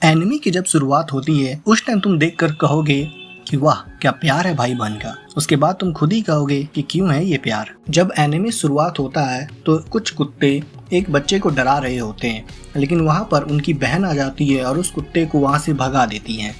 Enemy की जब शुरुआत होती है उस टाइम तुम देखकर कहोगे कि वाह क्या प्यार है भाई बहन का। उसके बाद तुम खुद ही कहोगे कि क्यों है ये प्यार। जब एनिमी शुरुआत होता है तो कुछ कुत्ते एक बच्चे को डरा रहे होते हैं, लेकिन वहाँ पर उनकी बहन आ जाती है और उस कुत्ते को वहाँ से भगा देती हैं।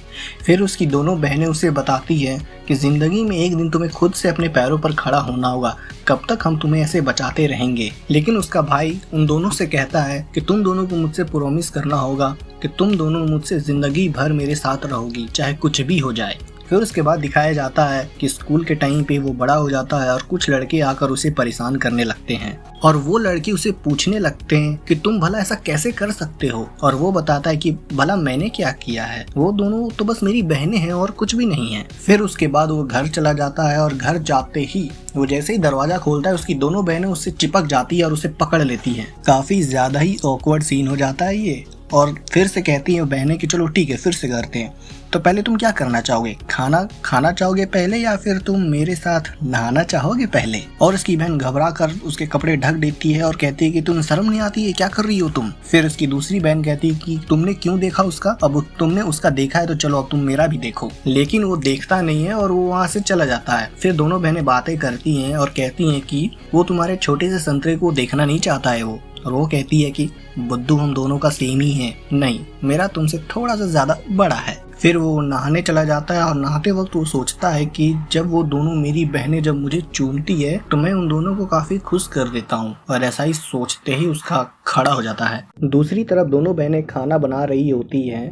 फिर उसकी दोनों बहनें उसे बताती हैं कि ज़िंदगी में एक दिन तुम्हें खुद से अपने पैरों पर खड़ा होना होगा, कब तक हम तुम्हें ऐसे बचाते रहेंगे। लेकिन उसका भाई उन दोनों से कहता है कि तुम दोनों को मुझसे प्रॉमिस करना होगा कि तुम दोनों मुझसे ज़िंदगी भर मेरे साथ रहोगी, चाहे कुछ भी हो जाए। फिर उसके बाद दिखाया जाता है कि स्कूल के टाइम पे वो बड़ा हो जाता है और कुछ लड़के आकर उसे परेशान करने लगते हैं और वो लड़के उसे पूछने लगते हैं कि तुम भला ऐसा कैसे कर सकते हो, और वो बताता है कि भला मैंने क्या किया है, वो दोनों तो बस मेरी बहनें हैं और कुछ भी नहीं है। फिर उसके बाद वो घर चला जाता है और घर जाते ही वो जैसे ही दरवाजा खोलता है उसकी दोनों बहनें उससे चिपक जाती है और उसे पकड़ लेती हैं। काफी ज्यादा ही ऑकवर्ड सीन हो जाता है ये। और फिर से कहती हैं बहनें कि चलो ठीक है फिर से करते हैं, तो पहले तुम क्या करना चाहोगे, खाना खाना चाहोगे पहले या फिर तुम मेरे साथ नहाना चाहोगे पहले। और उसकी बहन घबरा कर उसके कपड़े ढक देती है और कहती है कि तुम्हें शर्म नहीं आती है, क्या कर रही हो तुम। फिर उसकी दूसरी बहन कहती है कि तुमने क्यों देखा उसका, अब तुमने उसका देखा है तो चलो अब तुम मेरा भी देखो। लेकिन वो देखता नहीं है और वो वहाँ से चला जाता है। फिर दोनों बहनें बातें करती हैं और कहती हैं कि वो तुम्हारे छोटे से संतरे को देखना नहीं चाहता है वो, और वो कहती है कि बुद्धू हम दोनों का सेम ही है, नहीं मेरा तुमसे थोड़ा सा ज्यादा बड़ा है। फिर वो नहाने चला जाता है और नहाते वक्त वो सोचता है कि जब वो दोनों मेरी बहनें जब मुझे चूमती है तो मैं उन दोनों को काफी खुश कर देता हूँ, और ऐसा ही सोचते ही उसका खड़ा हो जाता है। दूसरी तरफ दोनों बहनें खाना बना रही होती हैं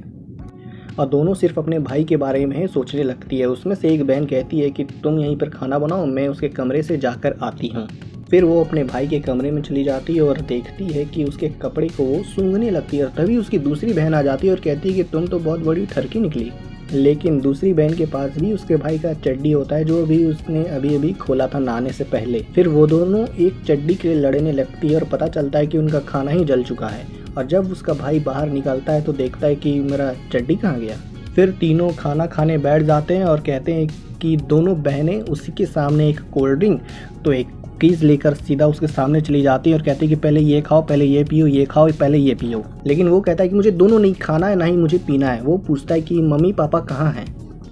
और दोनों सिर्फ अपने भाई के बारे में सोचने लगती है। उसमें से एक बहन कहती है कि तुम यहीं पर खाना बनाओ, मैं उसके कमरे से जाकर आती हूँ। फिर वो अपने भाई के कमरे में चली जाती है और देखती है कि उसके कपड़े को वो सूंघने लगती है। तभी उसकी दूसरी बहन आ जाती है और कहती है कि तुम तो बहुत बड़ी ठरकी निकली। लेकिन दूसरी बहन के पास भी उसके भाई का चड्डी होता है जो भी उसने अभी अभी खोला था नहाने से पहले। फिर वो दोनों एक चड्डी के लिए लड़ने लगती है और पता चलता है कि उनका खाना ही जल चुका है। और जब उसका भाई बाहर निकलता है तो देखता है कि मेरा चड्डी कहाँ गया। फिर तीनों खाना खाने बैठ जाते हैं और कहते हैं कि दोनों बहनें उसी के सामने एक कोल्ड ड्रिंक तो एक कुकीज़ लेकर सीधा उसके सामने चली जाती है और कहती है कि पहले ये खाओ, पहले ये पियो, ये खाओ, पहले ये पियो। लेकिन वो कहता है कि मुझे दोनों नहीं खाना है, ना ही मुझे पीना है। वो पूछता है कि मम्मी पापा कहाँ हैं।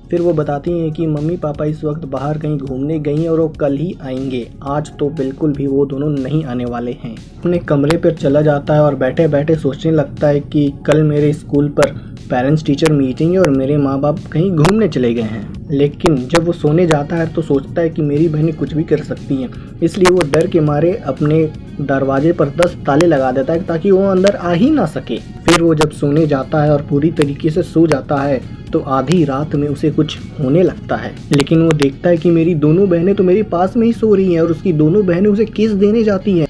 फिर वो बताती हैं कि मम्मी पापा इस वक्त बाहर कहीं घूमने गई हैं और वो कल ही आएंगे, आज तो बिल्कुल भी वो दोनों नहीं आने वाले हैं। अपने कमरे पर चला जाता है और बैठे बैठे सोचने लगता है कि कल मेरे स्कूल पर पेरेंट्स टीचर मीटिंग है और मेरे माँ बाप कहीं घूमने चले गए हैं। लेकिन जब वो सोने जाता है तो सोचता है कि मेरी बहनें कुछ भी कर सकती हैं, इसलिए वो डर के मारे अपने दरवाजे पर 10 ताले लगा देता है ताकि वो अंदर आ ही ना सके। फिर वो जब सोने जाता है और पूरी तरीके से सो जाता है तो आधी रात में उसे कुछ होने लगता है। लेकिन वो देखता है कि मेरी दोनों बहनें तो मेरे पास में ही सो रही हैं और उसकी दोनों बहनें उसे किस देने जाती हैं।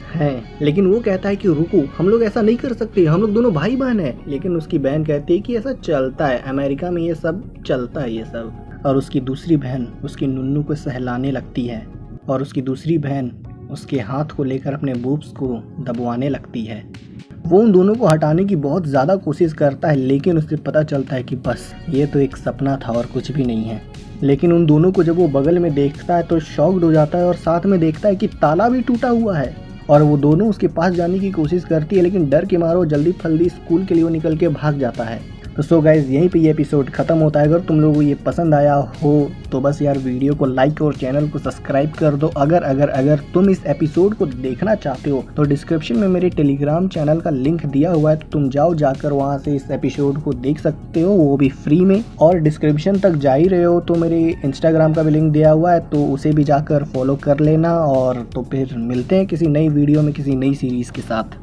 लेकिन वो कहता है कि रुको, हम लोग ऐसा नहीं कर सकते, हम लोग दोनों भाई बहन हैं। लेकिन उसकी बहन कहती है कि ऐसा चलता है, अमेरिका में ये सब चलता है ये सब। और उसकी दूसरी बहन उसकी नुन्नू को सहलाने लगती है और उसकी दूसरी बहन उसके हाथ को लेकर अपने बूब्स को दबवाने लगती है। वो उन दोनों को हटाने की बहुत ज़्यादा कोशिश करता है, लेकिन उसे पता चलता है कि बस ये तो एक सपना था और कुछ भी नहीं है। लेकिन उन दोनों को जब वो बगल में देखता है तो शॉक्ड हो जाता है और साथ में देखता है कि ताला भी टूटा हुआ है। और वो दोनों उसके पास जाने की कोशिश करती है, लेकिन डर के मारे वो जल्दी फल्दी स्कूल के लिए वो निकल के भाग जाता है। तो सो गाइज यहीं पे ये एपिसोड खत्म होता है। अगर तुम लोगों को ये पसंद आया हो तो बस यार वीडियो को लाइक और चैनल को सब्सक्राइब कर दो। अगर तुम इस एपिसोड को देखना चाहते हो तो डिस्क्रिप्शन में मेरे टेलीग्राम चैनल का लिंक दिया हुआ है, तो तुम जाकर वहाँ से इस एपिसोड को देख सकते हो, वो भी फ्री में। और डिस्क्रिप्शन तक जा ही रहे हो तो मेरे इंस्टाग्राम का भी लिंक दिया हुआ है, तो उसे भी जाकर फॉलो कर लेना। और तो फिर मिलते हैं किसी नई वीडियो में किसी नई सीरीज के साथ।